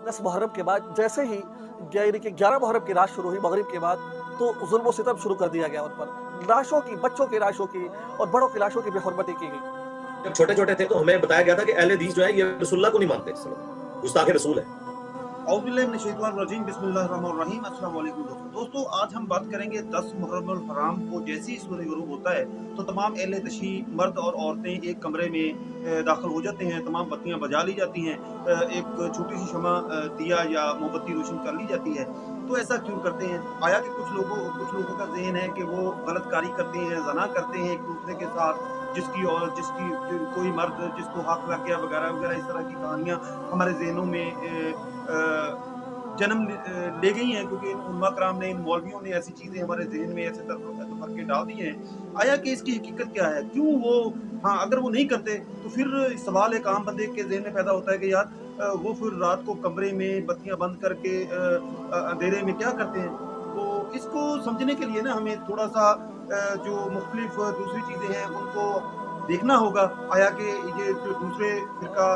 10 मुहर्रम के बाद जैसे ही यानी कि 11 मुहर्रम की रात शुरू हुई मगरिब के बाद, तो ज़ुल्म व सितम शुरू कर दिया गया उन पर। लाशों की, बच्चों की लाशों की और बड़ों की लाशों की बेहुरमती की गई। जब छोटे-छोटे थे तो हमें बताया गया था कि अहले हदीस जो है ये रसूलुल्लाह को नहीं मानते असल में, गुस्ताखे रसूल है। औज़ुबिल्लाहिमिनश्शैतानिर्रजीम बिस्मिल्लाहिर्रहमानिर्रहीम अस्सलाम वालेकुम दोस्तों आज हम बात करेंगे 10 मुहर्रमुल हराम को जैसे ही सूरज गुरूब होता है तो तमाम अहले तशी मर्द और औरतें एक कमरे में दाखिल हो जाते हैं। तमाम बत्तियां बजा ली जाती हैं, एक छोटी सी शमा दिया या मोमबत्ती रोशन कर ली जाती है। तो ऐसा क्यों करते हैं? आया कि कुछ लोगों का ज़हन है कि वो गलत कारी करते हैं, ज़ना करते हैं एक दूसरे के साथ, जिसकी कोई मर्द जिसको हक लग गया वगैरह वगैरह, इस तरह की कहानियाँ हमारे ज़हनों में जन्म ले गई हैं, क्योंकि इन उलमा कराम ने, इन मौलवियों ने ऐसी चीज़ें हमारे ज़हन में ऐसे तफरके डाल दिए हैं। आया कि इसकी हकीकत क्या है? क्यों वो, हाँ, अगर वो नहीं करते तो फिर सवाल एक आम बंदे के ज़हन में पैदा होता है कि यार वो फिर रात को कमरे में बत्तियां बंद करके अंधेरे में क्या करते हैं? तो इसको समझने के लिए ना हमें थोड़ा सा जो मुख्तलिफ दूसरी चीज़ें हैं उनको देखना होगा। आया कि ये जो दूसरे फिरका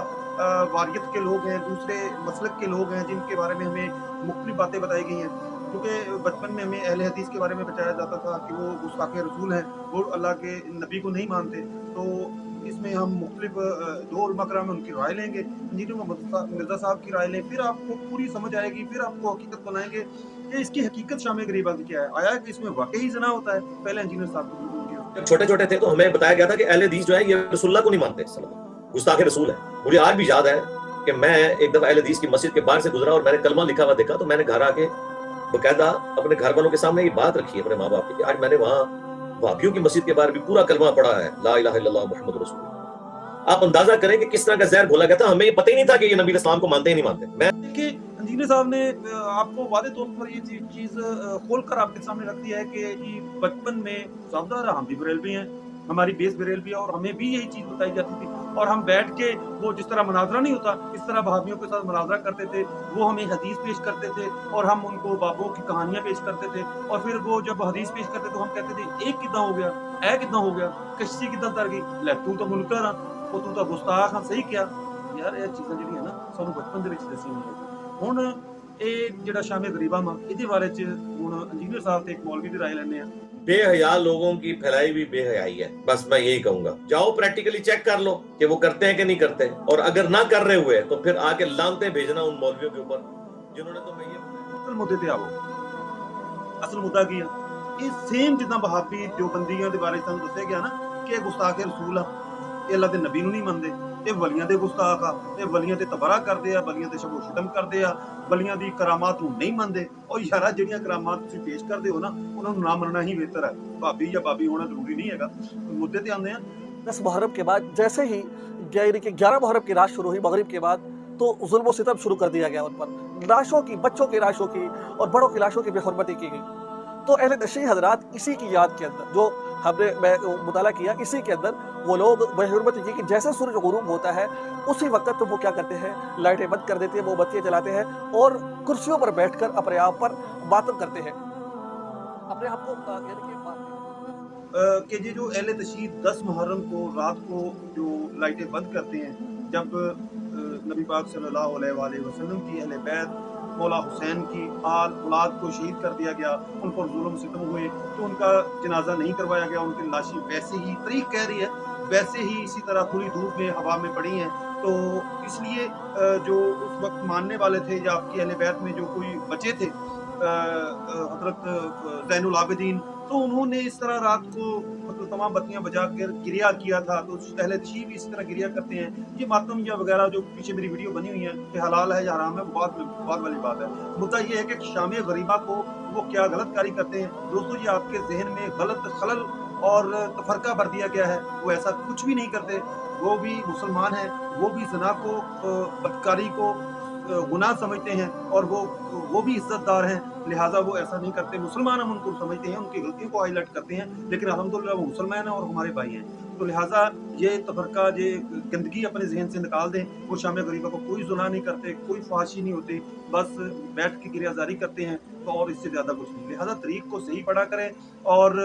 वारियत के लोग हैं, दूसरे मसलक के लोग हैं, जिनके बारे में हमें मुख्तलिफ बातें बताई गई हैं, क्योंकि बचपन में हमें अहले हदीस के बारे में बताया जाता था कि वो गुस्ताखे रसूल हैं, वो अल्लाह के नबी को नहीं मानते। तो इसमें हम मुख्तलिफ दो उलमा कराम में उनकी राय लेंगे, इंजीनियर मोहम्मद मिर्ज़ा साहब की राय लें, फिर आपको पूरी समझ आएगी, फिर आपको हकीकत बनाएंगे कि इसकी हकीकत शाम गरीबा की क्या है। आया कि इसमें वाकई ज़ना होता है? पहले इंजीनियर साहब को जब छोटे-छोटे थे तो हमें बताया गया था कि अहले हदीस जो है ये रसूलुल्लाह को नहीं मानते असल में, गुस्ताखे रसूल है। मुझे आज भी याद है कि मैं एक दफ़ा अहले हदीस की मस्जिद के बाहर से गुजरा और मैंने कलमा लिखा हुआ देखा, तो मैंने घर आके बकायदा अपने घर वालों के सामने ये बात रखी है, अपने माँ बाप की, कि आज मैंने वहाँ वहाबियों की मस्जिद के बाहर भी पूरा कलमा पढ़ा है, ला इलाहा इल्लल्लाह मुहम्मद रसूलुल्लाह। आप अंदाजा करें कि किस तरह का जहर घोला गया था। हमें ये पता ही नहीं था कि ये नबी इस्लाम को मानते ही नहीं मानते। मैं देखिए, इंजीनियर साहब ने आपको वादे तौर पर ये चीज़ खोलकर आपके सामने रख दिया है कि जी बचपन में सावधान, हम भी बरेलवी हैं, हमारी बेस बरेलवी है, और हमें भी यही चीज़ बताई जाती थी, और हम बैठ के वो जिस तरह मुनाजरा नहीं होता, इस तरह वहाबियों के साथ मुनाजरा करते थे। वो हमें हदीस पेश करते थे और हम उनको बाबों की कहानियाँ पेश करते थे, और फिर वो जब हदीस पेश करते तो हम कहते थे एक कितना हो गया, ए कितना हो गया, कश्ती कितना तर गई, लै तू तो मुनकर हाँ, वो तू तो गुस्ताख हाँ, सही क्या यार। ये चीज़ां ਜਿਹੜੀਆਂ ना ਸਾਨੂੰ बचपन ਦੇ ਵਿੱਚ ਦੱਸੀਆਂ ਹੋਈਆਂ। ਹੁਣ ਇਹ ਜਿਹੜਾ ਸ਼ਾਮੇ ਗਰੀਬਾਂ ਵਾ, ਇਹਦੇ ਬਾਰੇ ਚ ਹੁਣ ਇੰਜੀਨੀਅਰ ਸਾਹਿਬ ਤੇ ਇੱਕ ਮੌਲਵੀ ਦੀ ਰਾਏ ਲੈਣੇ ਆ। बेहया लोगों की फैलाई हुई बेहयाई है, बस मैं यही कहूंगा। जाओ प्रैक्टिकली चेक कर लो कि वो करते हैं कि नहीं करते, और अगर ना कर रहे हुए तो फिर आके लानते भेजना उन मौलवियों के ऊपर जिन्होंने तुम्हें ये ਅਸਲ ਮੁੱਦੇ ਤੇ ਆਵੋ। ਅਸਲ ਮੁੱਦਾ ਕੀ ਆ? ਇਹ ਸੇਮ ਜਿੱਦਾਂ ਵਹਾਬੀ ਜੋ ਬੰਦੀਆਂ ਦੇ ਬਾਰੇ ਸਾਨੂੰ ਦੱਸਿਆ ਗਿਆ ਨਾ ਕਿ ਇਹ ਗੁਸਤਾਖੇ ਰਸੂਲ ਆ, ਇਹ ਅੱਲਾ ਦੇ ਨਬੀ ਨੂੰ ਨਹੀਂ ਮੰਨਦੇ, ਇਹ ਵਲੀਆਂ ਦੇ ਗੁਸਤਾਖ ਆ, ਇਹ ਵਲੀਆਂ ਤੇ ਤਬਰਾ ਕਰਦੇ ਆ, ਵਲੀਆਂ ਤੇ ਸ਼ਬੋ ਸ਼ਤਮ ਕਰਦੇ ਆ, ਵਲੀਆਂ ਦੀ ਕਰਾਮਾਤ ਨੂੰ ਨਹੀਂ ਮੰਨਦੇ। ਉਹ ਯਾਰਾ ਜਿਹੜੀਆਂ ਕਰਾਮਾਤ ਤੁਸੀਂ ਪੇਸ਼ ਕਰਦੇ ਹੋ ਨਾ, ਉਹਨਾਂ ਨੂੰ ਨਾ ਮੰਨਣਾ ਹੀ ਬਿਹਤਰ ਹੈ। ਭਾਬੀ ਜਾਂ ਬਾਬੀ ਹੋਣਾ ਜ਼ਰੂਰੀ ਨਹੀਂ ਹੈਗਾ। ਮੁੱਦੇ ਤੇ ਆਉਂਦੇ ਆ। 10 मुहर्रम के बाद जैसे ही यानी कि 11 मुहर्रम की रात शुरू हुई मगरिब के बाद, तो ज़ुल्म व सितम शुरू कर दिया गया उन पर। लाशों की, बच्चों की लाशों की और बड़ों की लाशों की बेहुरमती की गई। तो अहले तशरीह हज़रात इसी की याद के अंदर जो मैं मुताला किया, इसी के अंदर वो लोग बेहुरमती की कि जैसे सूरज गुरूब होता है उसी वक्त तो वो क्या करते हैं, लाइटें बंद कर देते हैं, मोमबत्तियाँ जलाते हैं और कुर्सियों पर बैठकर अपने आप पर मातम करते हैं, अपने आप को यानी कि कि ये जो अहले तशरीह 10 मुहर्रम को रात को जो लाइटें बंद करते हैं, जब नबी पाक सल्लल्लाहु अलैहि वसल्लम की अहले बैत मौला हुसैन की औलाद को शहीद कर दिया गया, उन पर जुल्म सितम हुए, तो उनका जनाजा नहीं करवाया गया, उनकी लाशें वैसे ही, तारीख कह रही है, वैसे ही इसी तरह खुली धूप में हवा में पड़ी हैं। तो इसलिए जो उस वक्त मानने वाले थे या आपकी अहले बैत में जो कोई बचे थे, हजरत ज़ैनुल आबिदीन, तो उन्होंने इस तरह रात को मतलब तमाम बत्तियां बजा कर गिरिया किया था। तो अहले तशरीह भी इस तरह गिरिया करते हैं। ये मातम या वगैरह जो पीछे मेरी वीडियो बनी हुई है कि हलाल है या हराम है, बाद वाली बात है। मुद्दा ये है कि शाम गरीबा को वो क्या गलत कारी करते हैं। दोस्तों, ये आपके जहन में गलत खलल और तफरका भर दिया गया है। वो ऐसा कुछ भी नहीं करते, वो भी मुसलमान हैं, वो भी ज़ना को, बदकारी को गुनाह समझते हैं, और वो भी इज्जतदार हैं, लिहाजा वो ऐसा नहीं करते। मुसलमान हम उनको समझते हैं, उनकी गलतियों को हाईलाइट करते हैं, लेकिन अल्हम्दुलिल्लाह वो मुसलमान हैं और हमारे भाई हैं। तो लिहाजा ये तफरका, ये गंदगी अपने जहन से निकाल दें। वो शाम गरीबा को कोई जुना नहीं करते, कोई फहाशी नहीं होती, बस बैठ के गिरियाजारी करते हैं, तो और इससे ज़्यादा कुछ नहीं। लिहाजा तरीक़ को सही पढ़ा करें, और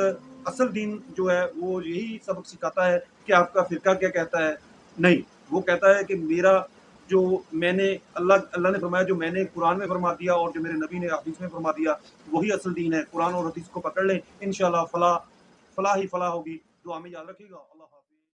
असल दीन जो है वो यही सबक सिखाता है कि आपका फ़िरका क्या कहता है। नहीं, वो कहता है कि मेरा جو میں نے اللہ نے فرمایا جو میں نے قرآن میں فرما دیا اور جو میرے نبی نے حدیث میں فرما دیا وہی اصل دین ہے. قرآن اور حدیث کو پکڑ لیں، انشاءاللہ فلاح ہی فلاح ہوگی. دعا میں یاد رکھیے گا. اللہ